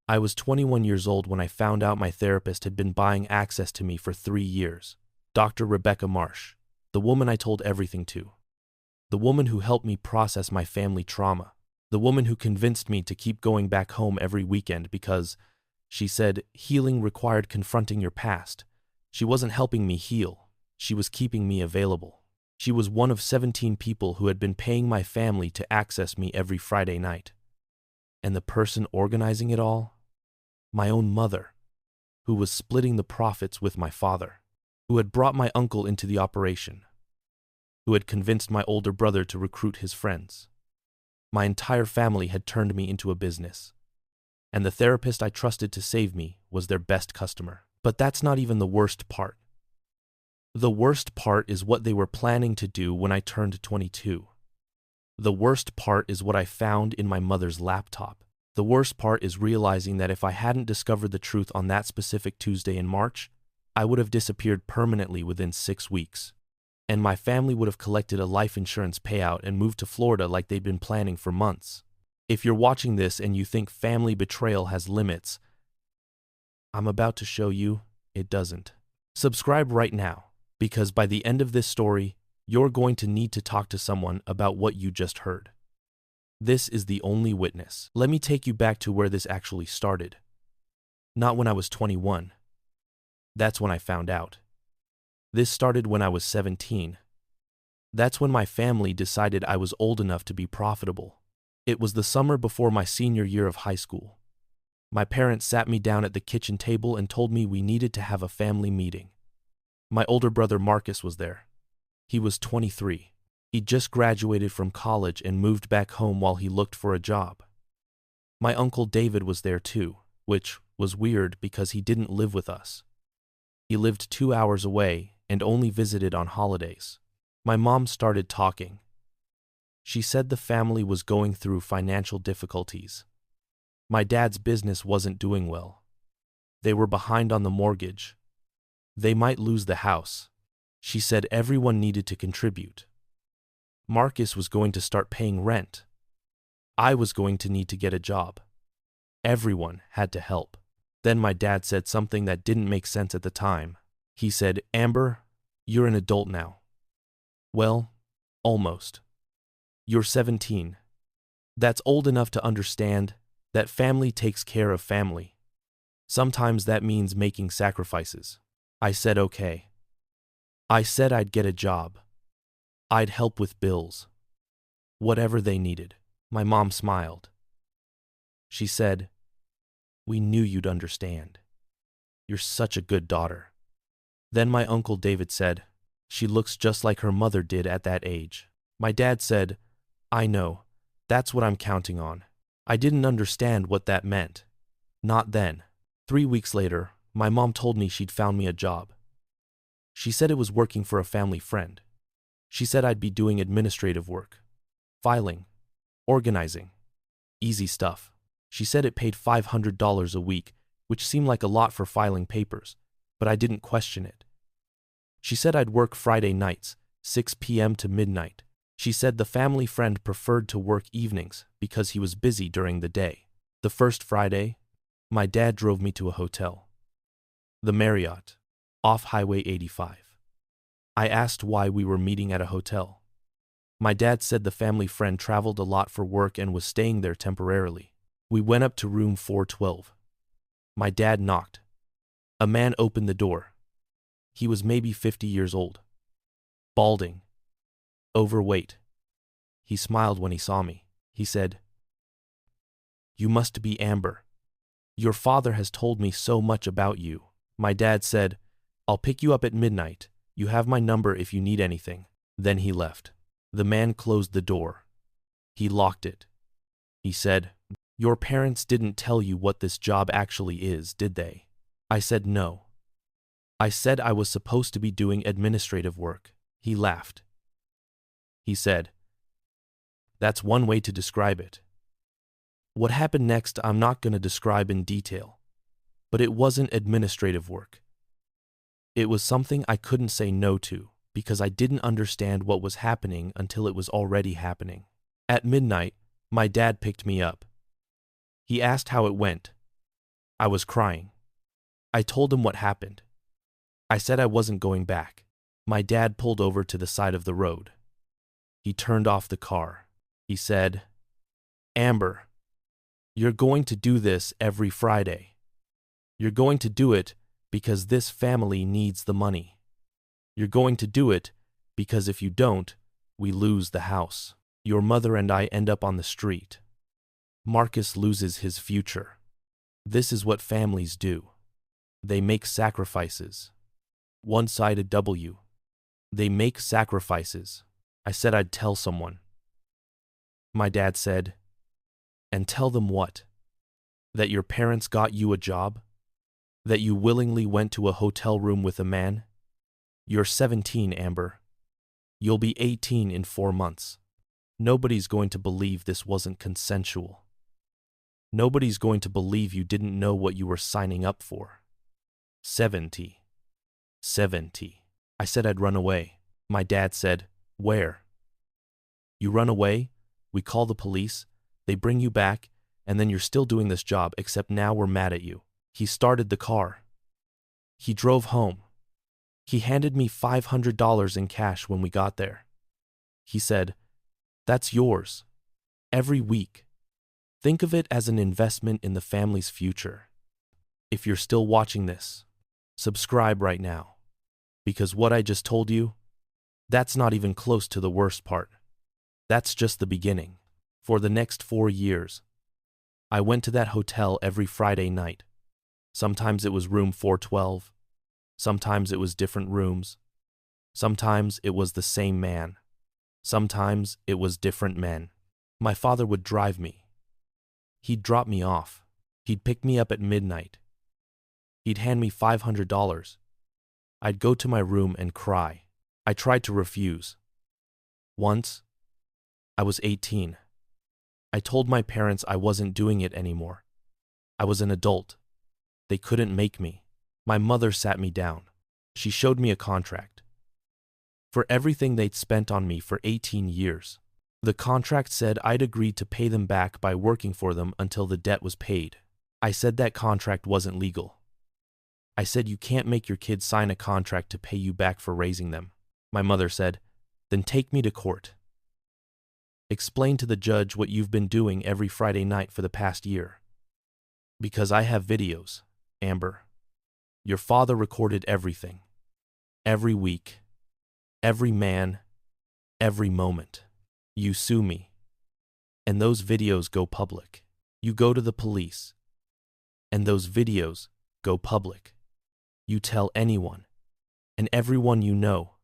I was 21 years old when I found out my therapist had been buying access to me for 3 years. Dr. Rebecca Marsh, the woman I told everything to. The woman who helped me process my family trauma. The woman who convinced me to keep going back home every weekend because, she said, healing required confronting your past. She wasn't helping me heal. She was keeping me available. She was one of 17 people who had been paying my family to access me every Friday night. And the person organizing it all? My own mother, who was splitting the profits with my father, who had brought my uncle into the operation, who had convinced my older brother to recruit his friends. My entire family had turned me into a business, and the therapist I trusted to save me was their best customer. But that's not even the worst part. The worst part is what they were planning to do when I turned 22. The worst part is what I found in my mother's laptop. The worst part is realizing that if I hadn't discovered the truth on that specific Tuesday in March, I would have disappeared permanently within 6 weeks. And my family would have collected a life insurance payout and moved to Florida like they'd been planning for months. If you're watching this and you think family betrayal has limits, I'm about to show you it doesn't. Subscribe right now, because by the end of this story, you're going to need to talk to someone about what you just heard. This is the only witness. Let me take you back to where this actually started. Not when I was 21. That's when I found out. This started when I was 17. That's when my family decided I was old enough to be profitable. It was the summer before my senior year of high school. My parents sat me down at the kitchen table and told me we needed to have a family meeting. My older brother Marcus was there. He was 23. He'd just graduated from college and moved back home while he looked for a job. My uncle David was there too, which was weird because he didn't live with us. He lived 2 hours away and only visited on holidays. My mom started talking. She said the family was going through financial difficulties. My dad's business wasn't doing well. They were behind on the mortgage. They might lose the house. She said everyone needed to contribute. Marcus was going to start paying rent. I was going to need to get a job. Everyone had to help. Then my dad said something that didn't make sense at the time. He said, "Amber, you're an adult now." Well, almost. You're 17. That's old enough to understand that family takes care of family. Sometimes that means making sacrifices. I said okay. I said I'd get a job. I'd help with bills. Whatever they needed. My mom smiled. She said, "We knew you'd understand. You're such a good daughter." Then my uncle David said, "She looks just like her mother did at that age." My dad said, "I know. That's what I'm counting on." I didn't understand what that meant. Not then. 3 weeks later, my mom told me she'd found me a job. She said it was working for a family friend. She said I'd be doing administrative work. Filing. Organizing. Easy stuff. She said it paid $500 a week, which seemed like a lot for filing papers, but I didn't question it. She said I'd work Friday nights, 6 p.m. to midnight. She said the family friend preferred to work evenings because he was busy during the day. The first Friday, my dad drove me to a hotel. The Marriott, off Highway 85. I asked why we were meeting at a hotel. My dad said the family friend traveled a lot for work and was staying there temporarily. We went up to room 412. My dad knocked. A man opened the door. He was maybe 50 years old. Balding. Overweight. He smiled when he saw me. He said, "You must be Amber. Your father has told me so much about you." My dad said, "I'll pick you up at midnight. You have my number if you need anything." Then he left. The man closed the door. He locked it. He said, "Your parents didn't tell you what this job actually is, did they?" I said no. I said I was supposed to be doing administrative work. He laughed. He said, "That's one way to describe it." What happened next I'm not going to describe in detail, but it wasn't administrative work. It was something I couldn't say no to because I didn't understand what was happening until it was already happening. At midnight, my dad picked me up. He asked how it went. I was crying. I told him what happened. I said I wasn't going back. My dad pulled over to the side of the road. He turned off the car. He said, "Amber, you're going to do this every Friday. You're going to do it because this family needs the money. You're going to do it because if you don't, we lose the house. Your mother and I end up on the street. Marcus loses his future. This is what families do. They make sacrifices. One-sided W. They make sacrifices." I said I'd tell someone. My dad said, "And tell them what? That your parents got you a job? That you willingly went to a hotel room with a man? You're 17, Amber. You'll be 18 in 4 months. Nobody's going to believe this wasn't consensual. Nobody's going to believe you didn't know what you were signing up for. 70. I said I'd run away. My dad said, "Where?" "You run away, we call the police, they bring you back, and then you're still doing this job, except now we're mad at you." He started the car. He drove home. He handed me $500 in cash when we got there. He said, "That's yours. Every week. Think of it as an investment in the family's future." If you're still watching this, subscribe right now. Because what I just told you, that's not even close to the worst part. That's just the beginning. For the next 4 years, I went to that hotel every Friday night. Sometimes it was room 412. Sometimes it was different rooms. Sometimes it was the same man. Sometimes it was different men. My father would drive me. He'd drop me off. He'd pick me up at midnight. He'd hand me $500. I'd go to my room and cry. I tried to refuse. Once, I was 18. I told my parents I wasn't doing it anymore. I was an adult. They couldn't make me. My mother sat me down. She showed me a contract. For everything they'd spent on me for 18 years. The contract said I'd agreed to pay them back by working for them until the debt was paid. I said that contract wasn't legal. I said you can't make your kids sign a contract to pay you back for raising them. My mother said, "Then take me to court. Explain to the judge what you've been doing every Friday night for the past year. Because I have videos, Amber. Your father recorded everything. Every week. Every man. Every moment. You sue me. And those videos go public. You go to the police. And those videos go public. You tell anyone. And everyone you know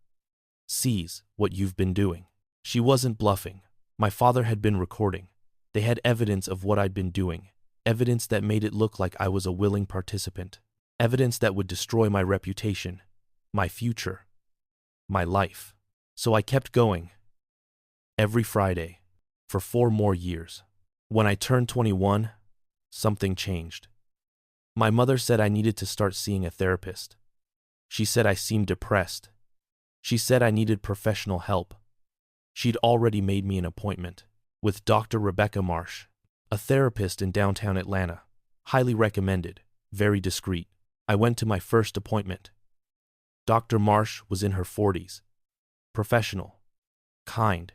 sees what you've been doing." She wasn't bluffing. My father had been recording. They had evidence of what I'd been doing. Evidence that made it look like I was a willing participant. Evidence that would destroy my reputation, my future, my life. So I kept going. Every Friday, for 4 more years. When I turned 21, something changed. My mother said I needed to start seeing a therapist. She said I seemed depressed. She said I needed professional help. She'd already made me an appointment with Dr. Rebecca Marsh, a therapist in downtown Atlanta. Highly recommended, very discreet. I went to my first appointment. Dr. Marsh was in her 40s. Professional. Kind.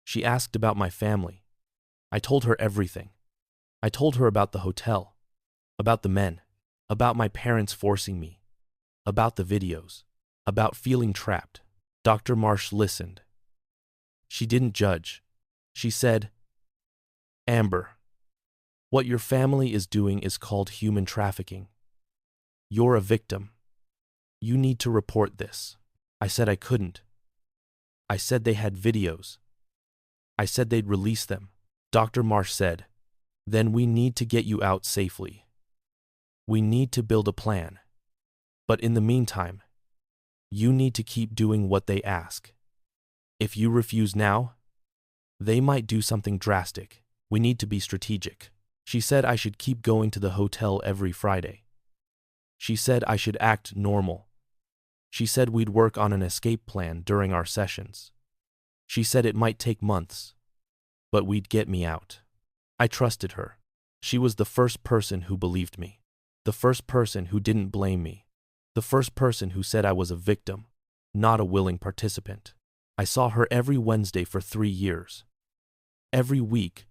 She asked about my family. I told her everything. I told her about the hotel, about the men, about my parents forcing me, about the videos, about feeling trapped. Dr. Marsh listened. She didn't judge. She said, "Amber, what your family is doing is called human trafficking. You're a victim. You need to report this." I said I couldn't. I said they had videos. I said they'd release them. Dr. Marsh said, "Then we need to get you out safely. We need to build a plan. But in the meantime, you need to keep doing what they ask. If you refuse now, they might do something drastic. We need to be strategic." She said I should keep going to the hotel every Friday. She said I should act normal. She said we'd work on an escape plan during our sessions. She said it might take months, but we'd get me out. I trusted her. She was the first person who believed me. The first person who didn't blame me. The first person who said I was a victim, not a willing participant. I saw her every Wednesday for 3 years. Every week,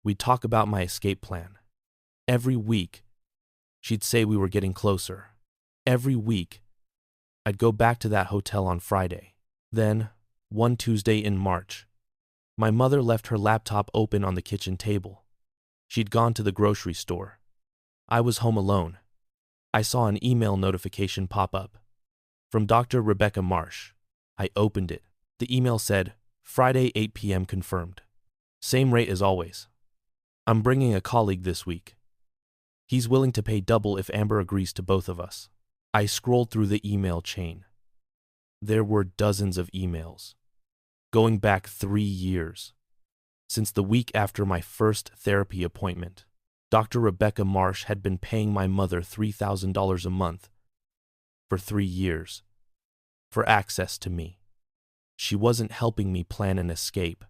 we'd talk about my escape plan. Every week, she'd say we were getting closer. Every week, I'd go back to that hotel on Friday. Then, one Tuesday in March, my mother left her laptop open on the kitchen table. She'd gone to the grocery store. I was home alone. I saw an email notification pop up. From Dr. Rebecca Marsh. I opened it. The email said, Friday 8 p.m. confirmed. Same rate as always. I'm bringing a colleague this week. He's willing to pay double if Amber agrees to both of us. I scrolled through the email chain. There were dozens of emails, going back 3 years. Since the week after my first therapy appointment, Dr. Rebecca Marsh had been paying my mother $3,000 a month for 3 years for access to me. She wasn't helping me plan an escape.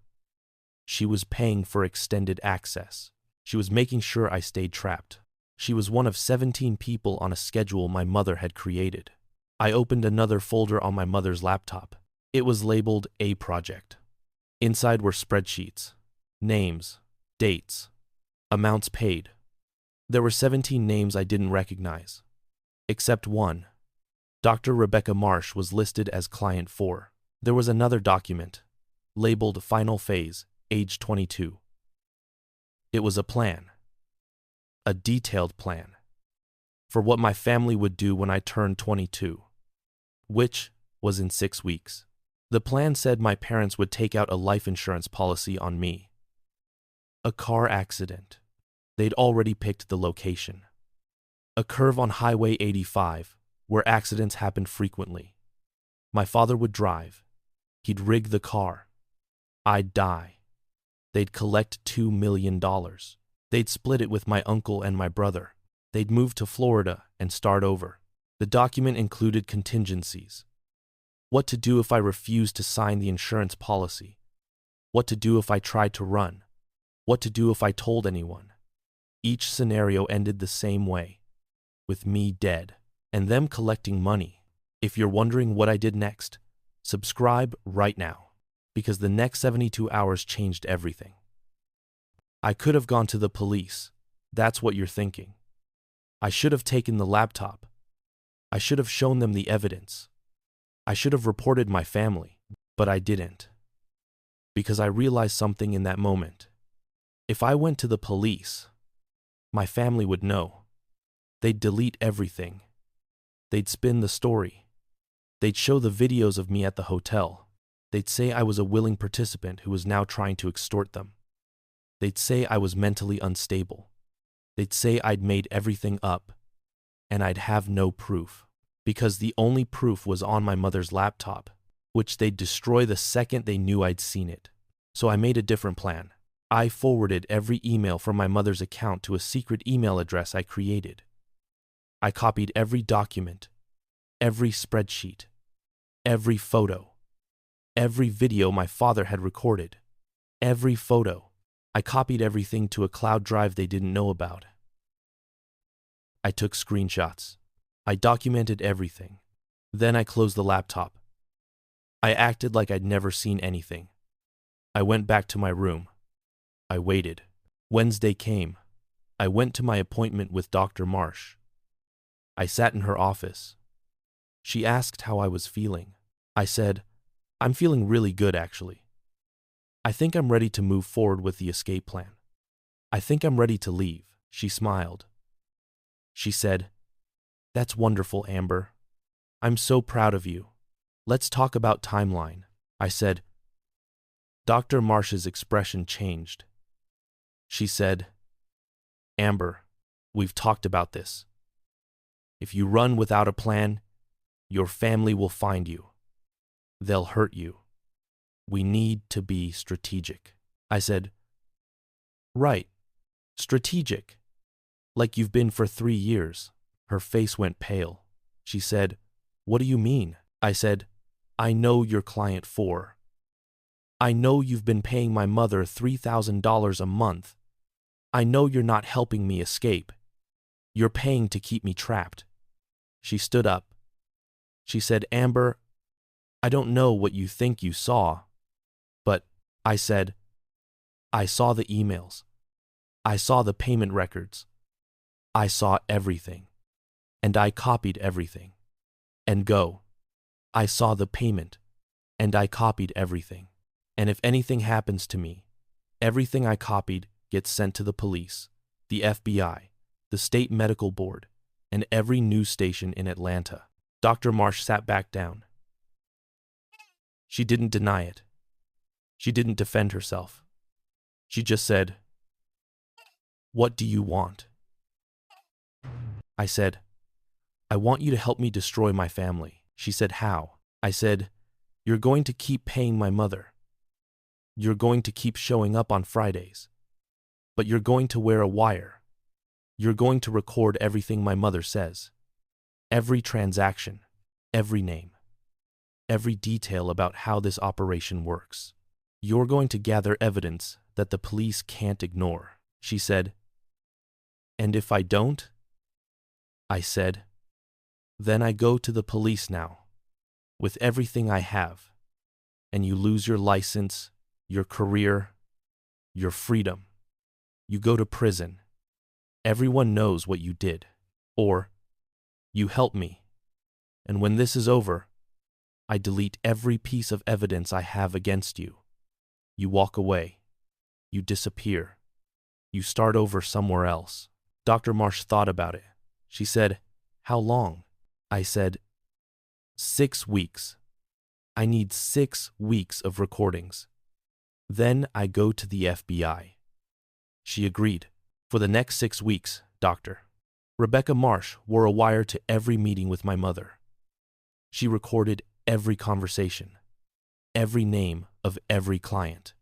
She was paying for extended access. She was making sure I stayed trapped. She was one of 17 people on a schedule my mother had created. I opened another folder on my mother's laptop. It was labeled A Project. Inside were spreadsheets, names, dates, amounts paid. There were 17 names I didn't recognize, except one. Dr. Rebecca Marsh was listed as Client 4. There was another document, labeled Final Phase, age 22. It was a plan. A detailed plan for what my family would do when I turned 22, which was in 6 weeks. The plan said my parents would take out a life insurance policy on me. A car accident. They'd already picked the location. A curve on Highway 85, where accidents happened frequently. My father would drive. He'd rig the car. I'd die. They'd collect $2 million. They'd split it with my uncle and my brother. They'd move to Florida and start over. The document included contingencies. What to do if I refused to sign the insurance policy. What to do if I tried to run. What to do if I told anyone. Each scenario ended the same way, with me dead, and them collecting money. If you're wondering what I did next, subscribe right now, because the next 72 hours changed everything. I could have gone to the police. That's what you're thinking. I should have taken the laptop. I should have shown them the evidence. I should have reported my family, but I didn't. Because I realized something in that moment. If I went to the police, my family would know. They'd delete everything. They'd spin the story. They'd show the videos of me at the hotel. They'd say I was a willing participant who was now trying to extort them. They'd say I was mentally unstable. They'd say I'd made everything up, and I'd have no proof, because the only proof was on my mother's laptop, which they'd destroy the second they knew I'd seen it. So I made a different plan. I forwarded every email from my mother's account to a secret email address I created. I copied every document, every spreadsheet, every photo, every video my father had recorded, every photo. I copied everything to a cloud drive they didn't know about. I took screenshots. I documented everything. Then I closed the laptop. I acted like I'd never seen anything. I went back to my room. I waited. Wednesday came. I went to my appointment with Dr. Marsh. I sat in her office. She asked how I was feeling. I said, I'm feeling really good, actually. I think I'm ready to move forward with the escape plan. I think I'm ready to leave. She smiled. She said, That's wonderful, Amber. I'm so proud of you. Let's talk about timeline. I said. Dr. Marsh's expression changed. She said, Amber, we've talked about this. If you run without a plan, your family will find you. They'll hurt you. We need to be strategic. I said, Right, strategic. Like you've been for 3 years. Her face went pale. She said, What do you mean? I said, I know you're Client 4. I know you've been paying my mother $3,000 a month. I know you're not helping me escape. You're paying to keep me trapped. She stood up. She said, Amber, I don't know what you think you saw, but, I said, I saw the emails. I saw the payment records. I saw everything. And I copied everything. And go. I saw the payment. And I copied everything. And if anything happens to me, everything I copied gets sent to the police, the FBI, the state medical board, and every news station in Atlanta. Dr. Marsh sat back down. She didn't deny it. She didn't defend herself. She just said, What do you want? I said, I want you to help me destroy my family. She said, How? I said, You're going to keep paying my mother. You're going to keep showing up on Fridays. But you're going to wear a wire. You're going to record everything my mother says. Every transaction, every name, every detail about how this operation works. You're going to gather evidence that the police can't ignore. She said, And if I don't? I said, Then I go to the police now, with everything I have, and you lose your license, your career, your freedom. You go to prison. Everyone knows what you did. Or, you help me, and when this is over, I delete every piece of evidence I have against you. You walk away. You disappear. You start over somewhere else. Dr. Marsh thought about it. She said, How long? I said, 6 weeks. I need 6 weeks of recordings. Then I go to the FBI. She agreed. For the next 6 weeks, Dr. Rebecca Marsh wore a wire to every meeting with my mother. She recorded every conversation, every name of every client,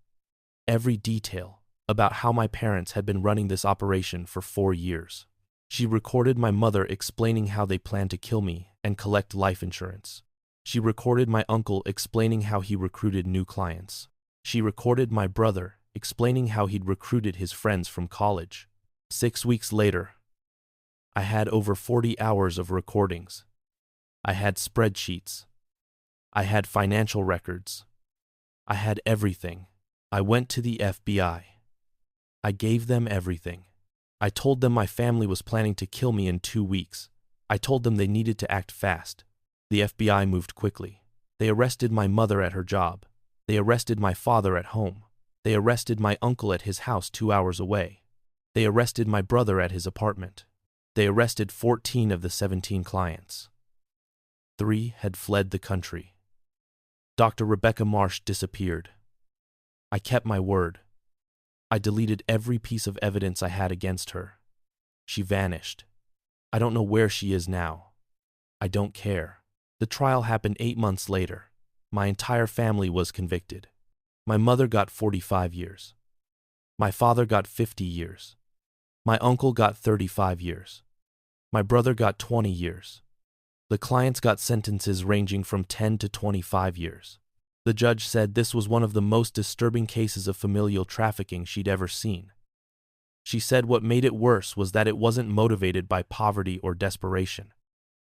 every detail about how my parents had been running this operation for 4 years. She recorded my mother explaining how they planned to kill me and collect life insurance. She recorded my uncle explaining how he recruited new clients. She recorded my brother explaining how he'd recruited his friends from college. 6 weeks later, I had over 40 hours of recordings. I had spreadsheets. I had financial records. I had everything. I went to the FBI. I gave them everything. I told them my family was planning to kill me in 2 weeks. I told them they needed to act fast. The FBI moved quickly. They arrested my mother at her job. They arrested my father at home. They arrested my uncle at his house 2 hours away. They arrested my brother at his apartment. They arrested 14 of the 17 clients. 3 had fled the country. Dr. Rebecca Marsh disappeared. I kept my word. I deleted every piece of evidence I had against her. She vanished. I don't know where she is now. I don't care. The trial happened 8 months later. My entire family was convicted. My mother got 45 years. My father got 50 years. My uncle got 35 years. My brother got 20 years. The clients got sentences ranging from 10 to 25 years. The judge said this was one of the most disturbing cases of familial trafficking she'd ever seen. She said what made it worse was that it wasn't motivated by poverty or desperation.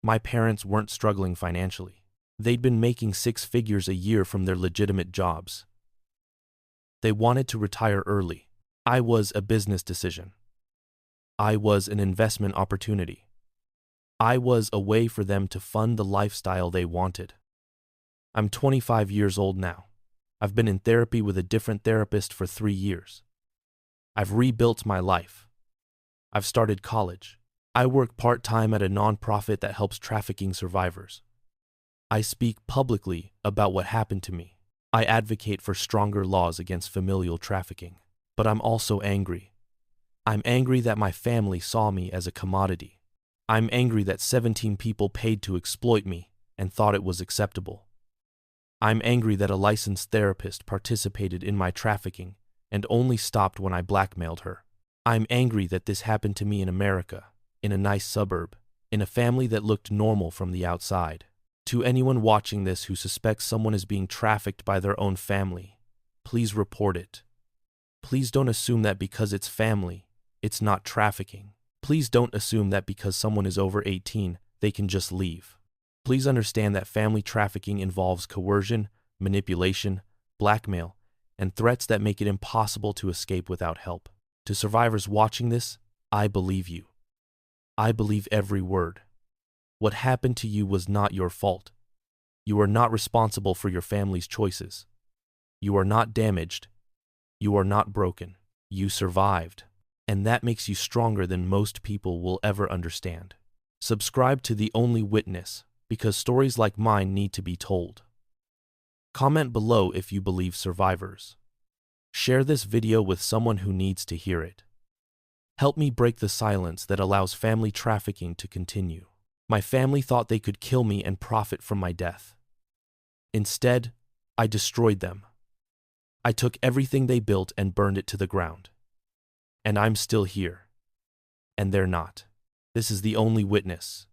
My parents weren't struggling financially. They'd been making 6 figures a year from their legitimate jobs. They wanted to retire early. I was a business decision. I was an investment opportunity. I was a way for them to fund the lifestyle they wanted. I'm 25 years old now. I've been in therapy with a different therapist for 3 years. I've rebuilt my life. I've started college. I work part-time at a nonprofit that helps trafficking survivors. I speak publicly about what happened to me. I advocate for stronger laws against familial trafficking. But I'm also angry. I'm angry that my family saw me as a commodity. I'm angry that 17 people paid to exploit me and thought it was acceptable. I'm angry that a licensed therapist participated in my trafficking and only stopped when I blackmailed her. I'm angry that this happened to me in America, in a nice suburb, in a family that looked normal from the outside. To anyone watching this who suspects someone is being trafficked by their own family, please report it. Please don't assume that because it's family, it's not trafficking. Please don't assume that because someone is over 18, they can just leave. Please understand that family trafficking involves coercion, manipulation, blackmail, and threats that make it impossible to escape without help. To survivors watching this, I believe you. I believe every word. What happened to you was not your fault. You are not responsible for your family's choices. You are not damaged. You are not broken. You survived. And that makes you stronger than most people will ever understand. Subscribe to The Only Witness, because stories like mine need to be told. Comment below if you believe survivors. Share this video with someone who needs to hear it. Help me break the silence that allows family trafficking to continue. My family thought they could kill me and profit from my death. Instead, I destroyed them. I took everything they built and burned it to the ground. And I'm still here. And they're not. This is The Only Witness,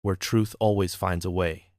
where truth always finds a way.